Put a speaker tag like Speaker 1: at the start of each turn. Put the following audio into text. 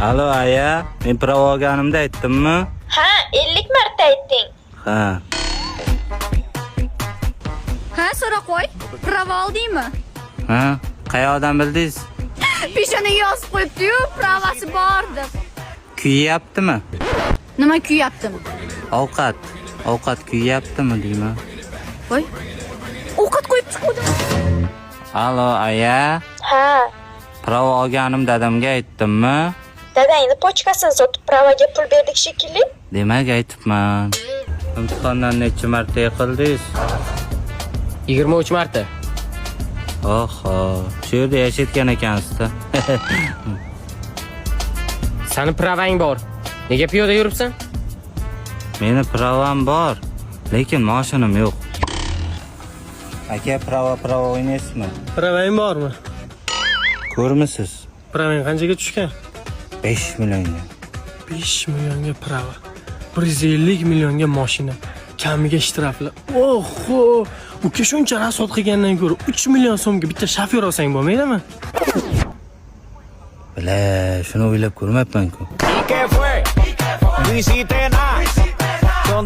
Speaker 1: Alo aya, men pravo olganimda aytdimmi?
Speaker 2: Ha, 50 marta aytding.
Speaker 1: Ha.
Speaker 3: Ha, so'ra qo'y. Pravo oldingmi?
Speaker 1: Ha? Qayoqdan bildingiz?
Speaker 3: Peshonaga yozib qo'yibdi-yu, pravasi bor deb.
Speaker 1: Kuyyaptimi?
Speaker 3: Nima kuyyaptimi?
Speaker 1: Ovqat kuyyaptimi deyman.
Speaker 3: Voy. Ovqat qo'yib chiqdim.
Speaker 1: Alo aya,
Speaker 2: Ha,
Speaker 1: pravo olganim dadamga aytdimmi?
Speaker 2: dadangni pochkasini sotib pravaga pul berdik shekilli.
Speaker 1: Demak aytibman. Imtihondan necha marta yiqildingiz?
Speaker 4: 23 marta.
Speaker 1: Oho, shu yerda yashayotgan ekansiz-da.
Speaker 4: Sani pravang bor. Nega piyoda yuribsan?
Speaker 1: Meni pravam bor, lekin mashinam yo'q. Aka, pravo o'ynaysizmi?
Speaker 5: Pravang bormi?
Speaker 1: Ko'rmisiz?
Speaker 5: Pravang qanchaga tushgan?
Speaker 1: 5 millionga.
Speaker 5: 5 millionga prava. 150 millionga mashina. Kamiga shtraflar. Oho! Uka shuncha rasod qilgandan ko'ra 3 million so'mga bitta shofyor olsang bo'lmaydimi?
Speaker 1: Bile, shuni o'ylab ko'rmayapman-ku.
Speaker 6: ¿Y qué fue? No hiciste nada.